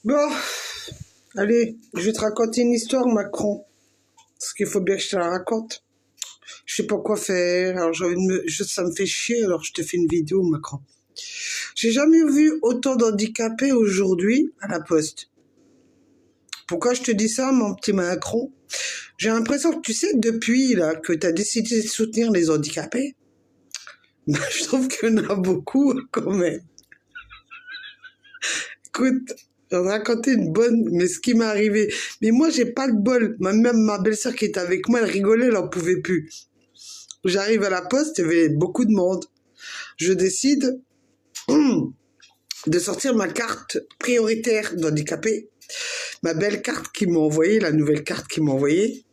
Bon, allez, je vais te raconter une histoire, Macron. Parce qu'il faut bien que je te la raconte. Je sais pas quoi faire. Alors, ça me fait chier, alors je te fais une vidéo, Macron. J'ai jamais vu autant d'handicapés aujourd'hui à la poste. Pourquoi je te dis ça, mon petit Macron? J'ai l'impression que tu sais, depuis là, que tu as décidé de soutenir les handicapés, je trouve qu'il y en a beaucoup quand même. Écoute, je vais te raconter une bonne, mais ce qui m'est arrivé. Mais moi, j'ai pas de bol. Même ma belle-sœur qui était avec moi, elle rigolait, elle en pouvait plus. J'arrive à la poste, il y avait beaucoup de monde. Je décide de sortir ma carte prioritaire d'handicapé, ma belle carte qu'ils m'ont envoyée, la nouvelle carte qu'ils m'ont envoyée.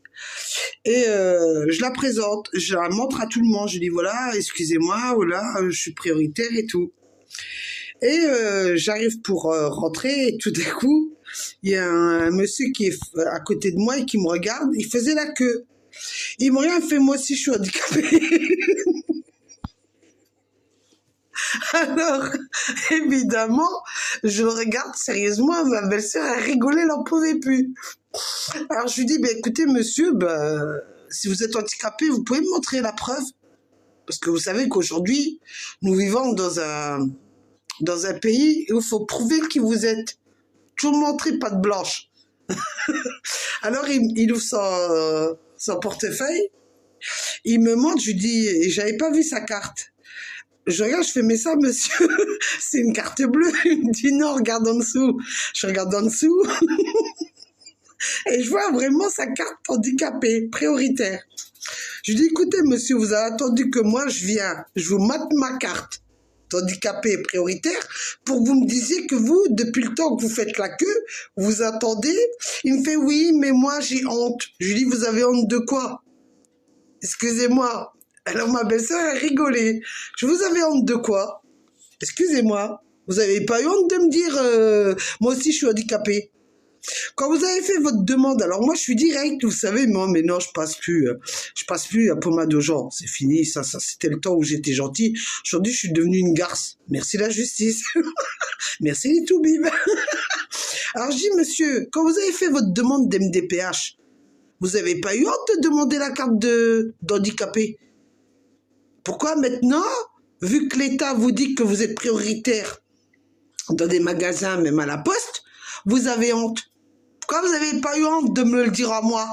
Et je la présente, je la montre à tout le monde. Je dis voilà, excusez-moi, voilà, je suis prioritaire et tout. Et j'arrive pour rentrer et tout d'un coup, il y a un monsieur qui est à côté de moi et qui me regarde. Il faisait la queue. Il m'a rien fait, moi aussi je suis handicapée. Alors, évidemment, je le regarde sérieusement, ma belle-sœur, elle rigolait, elle n'en pouvait plus. Alors je lui dis, écoutez monsieur, si vous êtes handicapé, vous pouvez me montrer la preuve? Parce que vous savez qu'aujourd'hui, nous vivons dans un pays où il faut prouver qui vous êtes. Toujours montrer patte blanche. Alors il ouvre son portefeuille, il me montre, je lui dis, et j'avais pas vu sa carte. Je regarde, je fais, mais ça, monsieur, c'est une carte bleue. Il me dit, non, regarde en dessous. Je regarde en dessous et je vois vraiment sa carte handicapée, prioritaire. Je lui dis, écoutez, monsieur, vous avez attendu que moi, je viens, je vous mate ma carte handicapée prioritaire pour que vous me disiez que vous, depuis le temps que vous faites la queue, vous attendez. Il me fait, oui, mais moi, j'ai honte. Je lui dis, vous avez honte de quoi? Excusez-moi. Alors ma belle-sœur a rigolé. Je vous avais honte de quoi? Excusez-moi. Vous avez pas eu honte de me dire moi aussi je suis handicapée. Quand vous avez fait votre demande, alors moi je suis direct, vous savez, moi, mais non, je passe plus à pommade aux gens. C'est fini, ça c'était le temps où j'étais gentil. Aujourd'hui, je suis devenue une garce. Merci la justice. Merci les toubibs. Alors je dis, monsieur, quand vous avez fait votre demande d'MDPH, vous n'avez pas eu honte de demander la carte d'handicapé? Pourquoi maintenant, vu que l'État vous dit que vous êtes prioritaire dans des magasins, même à la poste, vous avez honte? Pourquoi vous n'avez pas eu honte de me le dire à moi?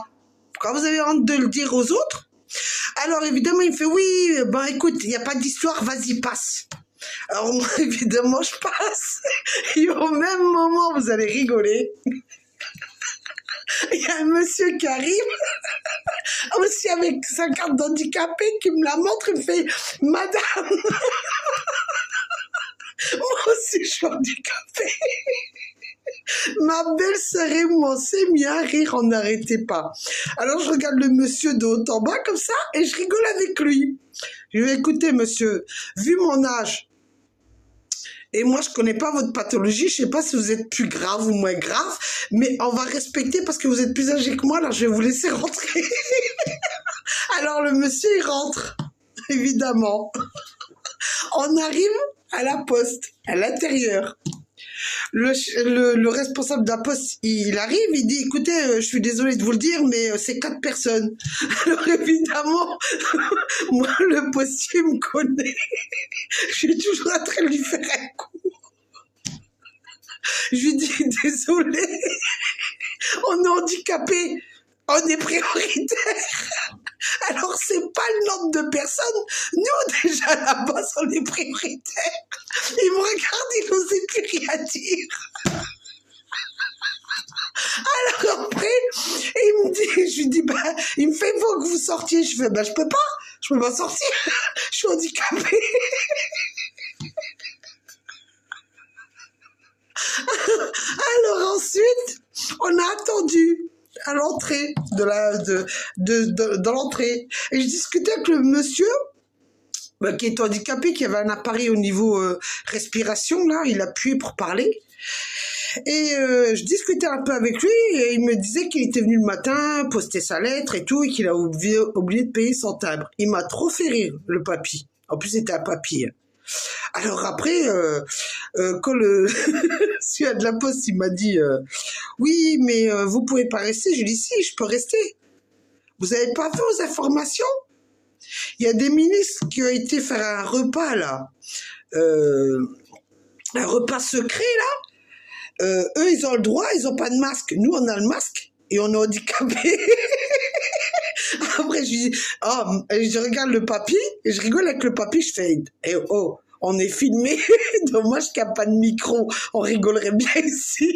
Pourquoi vous avez honte de le dire aux autres? Alors évidemment, il me fait, oui, écoute, il n'y a pas d'histoire, vas-y, passe. Alors moi, évidemment, je passe. Et au même moment, vous allez rigoler. Il y a un monsieur qui arrive, aussi avec sa carte d'handicapé, qui me la montre, il me fait, madame, moi aussi je suis handicapée. Ma belle-sœur et moi, on s'est mis à rire, on n'arrêtait pas. Alors je regarde le monsieur de haut en bas comme ça et je rigole avec lui. Je lui dis, écoutez monsieur, vu mon âge, et moi je connais pas votre pathologie, je sais pas si vous êtes plus grave ou moins grave, mais on va respecter parce que vous êtes plus âgé que moi, alors je vais vous laisser rentrer. Alors le monsieur il rentre, évidemment. On arrive à la poste, à l'intérieur. Le responsable de la poste, il arrive, il dit, écoutez, je suis désolé de vous le dire, mais c'est 4 personnes. Alors évidemment, moi, le postier me connaît. Je suis toujours en train de lui faire un coup. Je lui dis, désolé, on est handicapé, on est prioritaire. Alors c'est pas le nombre de personnes. Nous, déjà, là-bas, on est prioritaire. Il me regarde, il n'osait plus rien dire. Alors après, il me dit, je lui dis, il me fait, il faut que vous sortiez. Je fais, je peux pas sortir, je suis handicapée. Alors ensuite, on a attendu à l'entrée dans l'entrée. Et je discutais avec le monsieur, qui est handicapé, qui avait un appareil au niveau respiration, là, il appuyait pour parler. Et je discutais un peu avec lui et il me disait qu'il était venu le matin poster sa lettre et tout et qu'il a oublié de payer son timbre. Il m'a trop fait rire, le papy. En plus, c'était un papy. Alors après, quand le celui de la poste, il m'a dit oui, mais vous pouvez pas rester. Je lui ai dit si, je peux rester. Vous avez pas vu aux informations? Il y a des ministres qui ont été faire un repas là, un repas secret là. Eux, ils ont le droit, ils ont pas de masque. Nous, on a le masque et on est handicapés. Après, je dis, oh, je regarde le papy et je rigole avec le papy. Je fais, eh, oh, on est filmé. Dommage qu'il n'y a pas de micro. On rigolerait bien ici.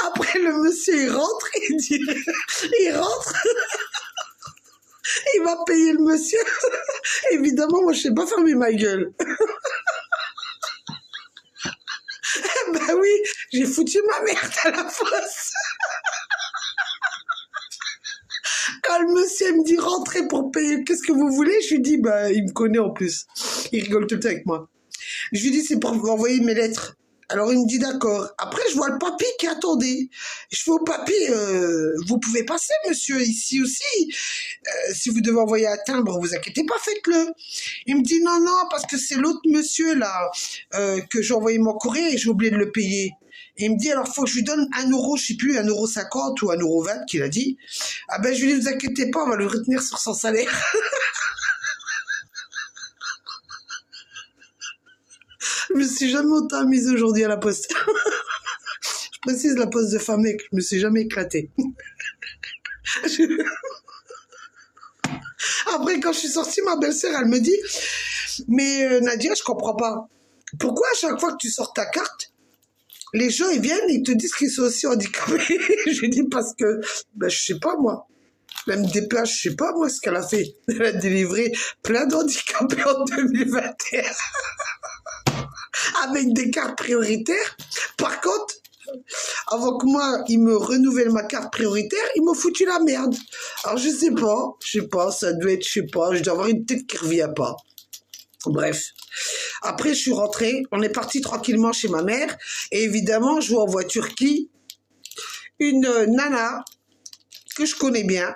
Après, le monsieur, il rentre, il dit, il rentre. Il va payer le monsieur. Évidemment, moi, je sais pas fermer ma gueule. Ben oui, j'ai foutu ma merde à la fosse. Quand le monsieur me dit rentrer pour payer, qu'est-ce que vous voulez? Je lui dis, bah, il me connaît en plus. Il rigole tout le temps avec moi. Je lui dis, c'est pour vous envoyer mes lettres. Alors il me dit d'accord. Après, je vois le papy qui attendait. Je fais au papy, vous pouvez passer, monsieur, ici aussi. Si vous devez envoyer un timbre, vous inquiétez pas, faites-le. Il me dit non, non, parce que c'est l'autre monsieur là que j'ai envoyé mon courrier et j'ai oublié de le payer. Et il me dit alors faut que je lui donne 1 euro, je sais plus, 1,50 € ou 1,20 € qu'il a dit. Ah ben je lui dis vous inquiétez pas, on va le retenir sur son salaire. Je me suis jamais autant amusée aujourd'hui à la poste. Je précise la poste de Famec, je me suis jamais éclatée. Après, quand je suis sortie, ma belle-sœur, elle me dit « Mais Nadia, je comprends pas. Pourquoi à chaque fois que tu sors ta carte, les gens, ils viennent et ils te disent qu'ils sont aussi handicapés ?» Je lui dis « Parce que, ben, je sais pas, moi. La MDPH, je sais pas, moi, ce qu'elle a fait. Elle a délivré plein d'handicapés en 2021. Avec des cartes prioritaires. Par contre, avant que moi, ils me renouvellent ma carte prioritaire, ils m'ont foutu la merde. Alors, je sais pas, ça doit être, je sais pas, je dois avoir une tête qui revient pas. Bref. Après, je suis rentrée, on est parti tranquillement chez ma mère, et évidemment, je vois en voiture qui? Une nana que je connais bien,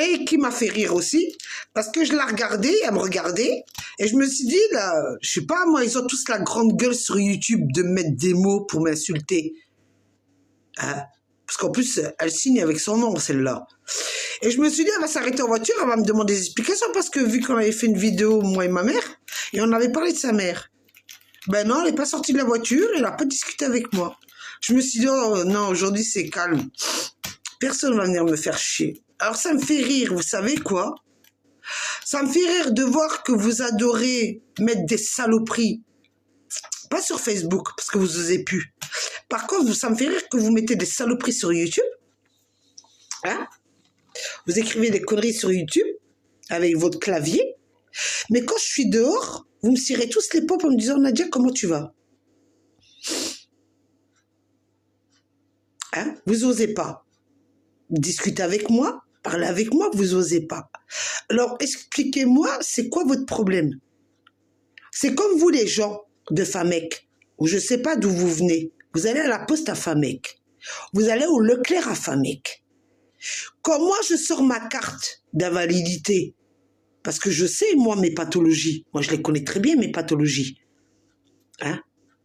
et qui m'a fait rire aussi, parce que je la regardais, elle me regardait, et je me suis dit, là, je sais pas, moi, ils ont tous la grande gueule sur YouTube de mettre des mots pour m'insulter. Hein? Parce qu'en plus, elle signe avec son nom, celle-là. Et je me suis dit, elle va s'arrêter en voiture, elle va me demander des explications, parce que vu qu'on avait fait une vidéo, moi et ma mère, et on avait parlé de sa mère. Ben non, elle n'est pas sortie de la voiture, elle n'a pas discuté avec moi. Je me suis dit, oh non, aujourd'hui c'est calme. Personne va venir me faire chier. Alors ça me fait rire, vous savez quoi? Ça me fait rire de voir que vous adorez mettre des saloperies. Pas sur Facebook, parce que vous osez plus. Par contre, ça me fait rire que vous mettez des saloperies sur YouTube. Hein? Vous écrivez des conneries sur YouTube avec votre clavier. Mais quand je suis dehors, vous me cirez tous les pompes en me disant, Nadia, comment tu vas? Hein? Vous osez pas discuter avec moi, parler avec moi, vous osez pas. Alors, expliquez-moi, c'est quoi votre problème? C'est comme vous, les gens de Famec, ou je sais pas d'où vous venez. Vous allez à la poste à Famec. Vous allez au Leclerc à Famec. Quand moi, je sors ma carte d'invalidité, parce que je sais, moi, mes pathologies. Moi, je les connais très bien, mes pathologies. Hein?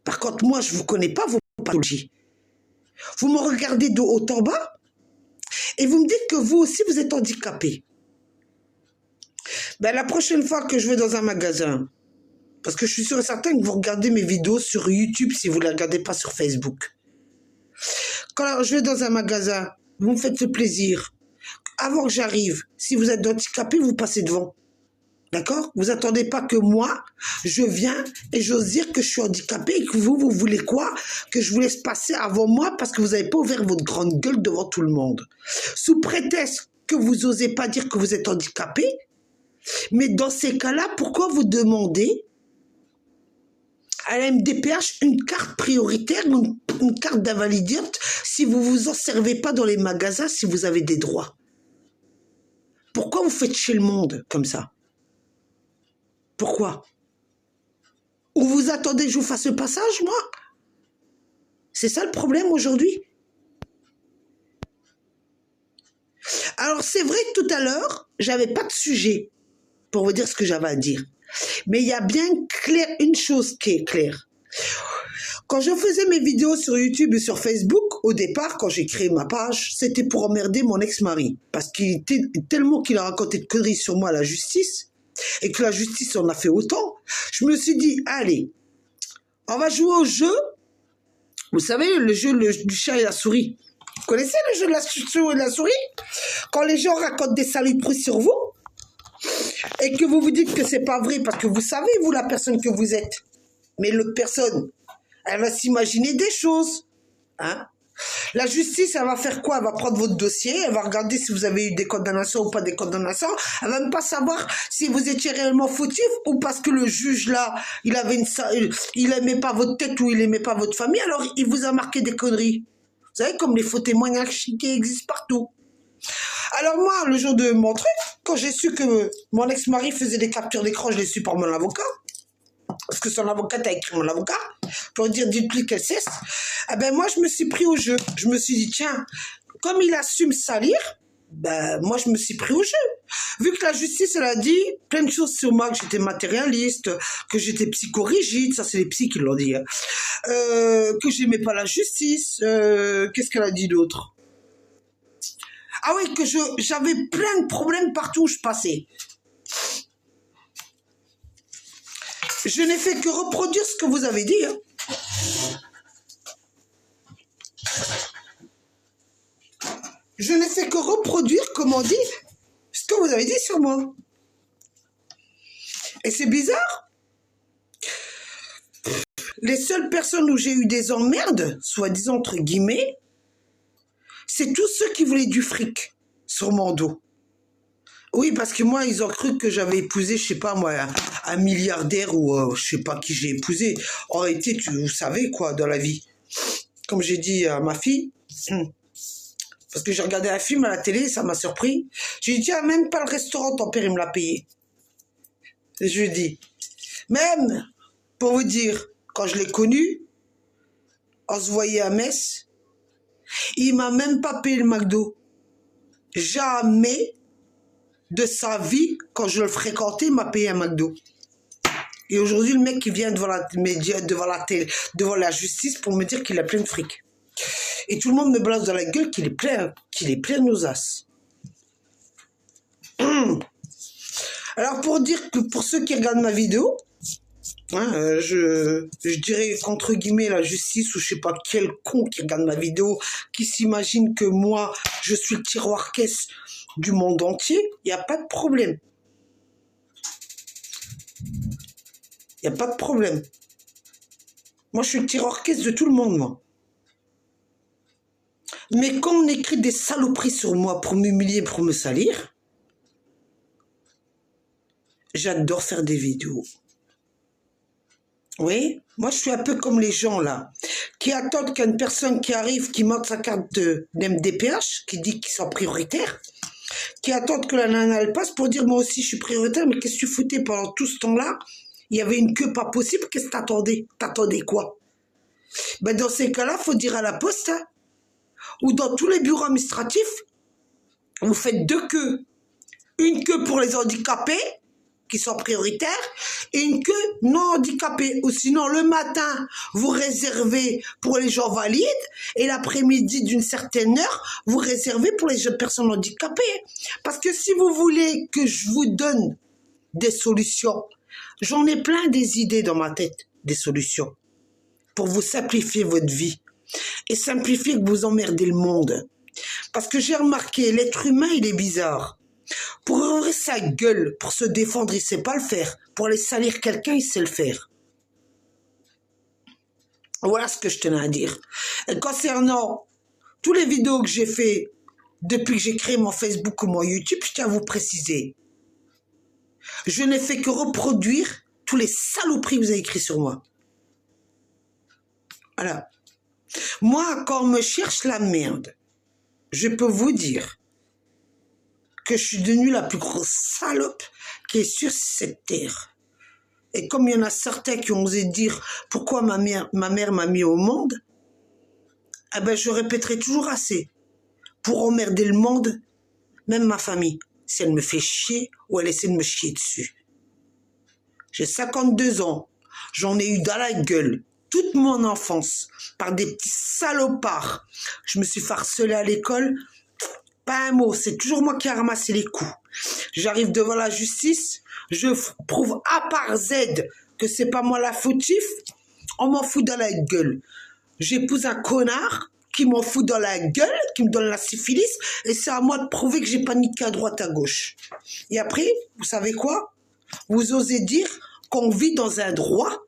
Par contre, moi, je ne vous connais pas vos pathologies. Vous me regardez de haut en bas et vous me dites que vous aussi, vous êtes handicapé. Ben, la prochaine fois que je vais dans un magasin, parce que je suis sûr et certain que vous regardez mes vidéos sur YouTube si vous ne les regardez pas sur Facebook. Quand je vais dans un magasin, vous me faites le plaisir. Avant que j'arrive, si vous êtes handicapé, vous passez devant. D'accord? Vous attendez pas que moi, je viens et j'ose dire que je suis handicapé et que vous voulez quoi? Que je vous laisse passer avant moi parce que vous n'avez pas ouvert votre grande gueule devant tout le monde. Sous prétexte que vous n'osez pas dire que vous êtes handicapé, mais dans ces cas-là, pourquoi vous demandez à la MDPH une carte prioritaire, une carte d'invalidante si vous vous en servez pas dans les magasins, si vous avez des droits? Pourquoi vous faites chez le monde comme ça? Pourquoi? Ou vous attendez que je vous fasse le passage, moi? C'est ça le problème aujourd'hui? Alors, c'est vrai que tout à l'heure, j'avais pas de sujet. pour vous dire ce que j'avais à dire. Mais il y a bien clair une chose qui est claire. Quand je faisais mes vidéos sur YouTube et sur Facebook, au départ, quand j'ai créé ma page, c'était pour emmerder mon ex-mari. Parce qu'il était tellement qu'il a raconté de conneries sur moi à la justice, et que la justice en a fait autant, je me suis dit, allez, on va jouer au jeu. Vous savez, le jeu du chat et la souris. Vous connaissez le jeu de la chat et la souris? Quand les gens racontent des saloperies sur vous, et que vous vous dites que c'est pas vrai, parce que vous savez, vous, la personne que vous êtes. Mais l'autre personne, elle va s'imaginer des choses. Hein? La justice, elle va faire quoi? Elle va prendre votre dossier, elle va regarder si vous avez eu des condamnations ou pas des condamnations. Elle va même pas savoir si vous étiez réellement fautif ou parce que le juge, là, il aimait pas votre tête ou il aimait pas votre famille, alors il vous a marqué des conneries. Vous savez, comme les faux témoignages qui existent partout. Alors moi, le jour de mon truc, quand j'ai su que mon ex-mari faisait des captures d'écran, je l'ai su par mon avocat. Parce que son avocate a écrit mon avocat pour dire dites-lui qu'elle cesse. Eh ben moi, je me suis pris au jeu. Je me suis dit, tiens, comme il assume salir, ben moi, je me suis pris au jeu. Vu que la justice, elle a dit plein de choses sur moi, que j'étais matérialiste, que j'étais psychorigide, ça c'est les psys qui l'ont dit, hein. Que j'aimais pas la justice, qu'est-ce qu'elle a dit d'autre? Ah oui, que j'avais plein de problèmes partout où je passais. Je n'ai fait que reproduire ce que vous avez dit. Hein. Je n'ai fait que reproduire, comme on dit, ce que vous avez dit sur moi. Et c'est bizarre. Les seules personnes où j'ai eu des emmerdes, soi-disant entre guillemets, c'est tous ceux qui voulaient du fric sur mon dos. Oui, parce que moi, ils ont cru que j'avais épousé, je sais pas moi, un milliardaire ou je sais pas qui j'ai épousé. En réalité, vous savez quoi, dans la vie. Comme j'ai dit à ma fille, parce que j'ai regardé un film à la télé, ça m'a surpris. J'ai dit, tiens, même pas le restaurant, ton père, il me l'a payé. Et je lui ai dit, même, pour vous dire, quand je l'ai connu, on se voyait à Metz, il m'a même pas payé le McDo. Jamais de sa vie, quand je le fréquentais, il m'a payé un McDo. Et aujourd'hui, le mec qui vient devant la média, devant la télé, devant la justice pour me dire qu'il a plein de fric. Et tout le monde me balance dans la gueule qu'il est plein de nos as. Alors pour dire que pour ceux qui regardent ma vidéo, hein, je dirais qu'entre guillemets la justice ou je sais pas quel con qui regarde ma vidéo, qui s'imagine que moi je suis le tiroir-caisse du monde entier, il n'y a pas de problème. Il n'y a pas de problème. Moi, je suis le tiroir-caisse de tout le monde, moi. Mais quand on écrit des saloperies sur moi pour m'humilier, pour me salir, j'adore faire des vidéos. Oui, moi, je suis un peu comme les gens, là, qui attendent qu'une personne qui arrive, qui montre sa carte d'MDPH, qui dit qu'ils sont prioritaires, qui attendent que la nana elle passe pour dire moi aussi je suis prioritaire, mais qu'est-ce que tu foutais pendant tout ce temps-là? Il y avait une queue pas possible, qu'est-ce que t'attendais? T'attendais quoi? Ben dans ces cas-là, faut dire à la poste, hein, ou dans tous les bureaux administratifs, vous faites deux queues. Une queue pour les handicapés, qui sont prioritaires, et une queue non handicapée. Ou sinon, le matin, vous réservez pour les gens valides, et l'après-midi, d'une certaine heure, vous réservez pour les personnes handicapées. Parce que si vous voulez que je vous donne des solutions, j'en ai plein des idées dans ma tête, des solutions, pour vous simplifier votre vie, et simplifier que vous emmerdez le monde. Parce que j'ai remarqué, l'être humain, il est bizarre. Pour ouvrir sa gueule, pour se défendre, il ne sait pas le faire. Pour aller salir quelqu'un, il sait le faire. Voilà ce que je tenais à dire. Et concernant tous les vidéos que j'ai fait depuis que j'ai créé mon Facebook ou mon YouTube, je tiens à vous préciser. Je n'ai fait que reproduire tous les saloperies que vous avez écrits sur moi. Voilà. Moi, quand on me cherche la merde, je peux vous dire que je suis devenue la plus grosse salope qui est sur cette terre. Et comme il y en a certains qui ont osé dire pourquoi ma mère m'a mis au monde, eh ben je répéterai toujours assez pour emmerder le monde, même ma famille. si elle me fait chier ou elle essaie de me chier dessus. J'ai 52 ans. J'en ai eu dans la gueule toute mon enfance par des petits salopards. Je me suis fait harceler à l'école. Pas un mot. C'est toujours moi qui ai ramassé les coups. J'arrive devant la justice. Je prouve A par Z que c'est pas moi la fautif. On m'en fout dans la gueule. J'épouse un connard qui m'en fout dans la gueule, qui me donne la syphilis, et c'est à moi de prouver que j'ai paniqué à droite à gauche. Et après, vous savez quoi? Vous osez dire qu'on vit dans un droit?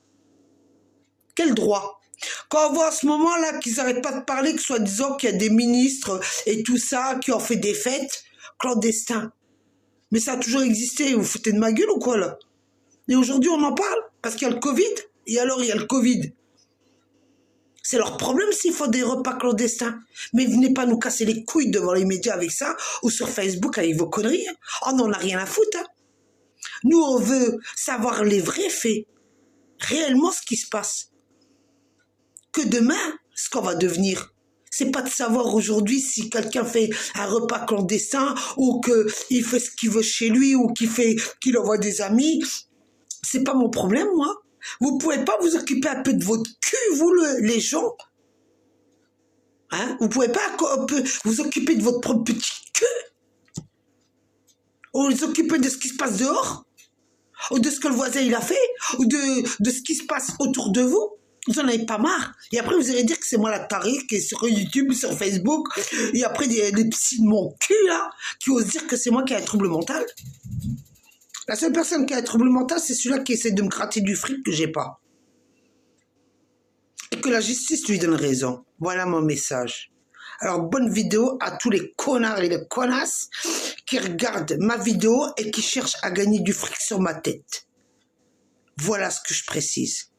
Quel droit? Quand on voit en ce moment-là qu'ils n'arrêtent pas de parler, que soi-disant qu'il y a des ministres et tout ça qui ont fait des fêtes clandestins. Mais ça a toujours existé, vous foutez de ma gueule ou quoi là? Et aujourd'hui on en parle parce qu'il y a le Covid, et alors il y a le Covid. C'est leur problème s'ils font des repas clandestins. Mais venez pas nous casser les couilles devant les médias avec ça, ou sur Facebook avec vos conneries. On n'en a rien à foutre. Hein. Nous, on veut savoir les vrais faits. Réellement ce qui se passe. Que demain, ce qu'on va devenir. C'est pas de savoir aujourd'hui si quelqu'un fait un repas clandestin, ou qu'il fait ce qu'il veut chez lui, ou qu'il envoie des amis. C'est pas mon problème, moi. Vous pouvez pas vous occuper un peu de votre cul, vous, les gens? Hein? Vous pouvez pas vous occuper de votre propre petit cul? Ou vous occuper de ce qui se passe dehors? Ou de ce que le voisin il a fait? Ou de ce qui se passe autour de vous? Vous en avez pas marre? Et après, vous allez dire que c'est moi la tarée qui est sur YouTube, sur Facebook, et après, des psys de mon cul, là, qui osent dire que c'est moi qui ai un trouble mental? La seule personne qui a un trouble mental, c'est celui-là qui essaie de me gratter du fric que j'ai pas. Et que la justice lui donne raison. Voilà mon message. Alors, bonne vidéo à tous les connards et les connasses qui regardent ma vidéo et qui cherchent à gagner du fric sur ma tête. Voilà ce que je précise.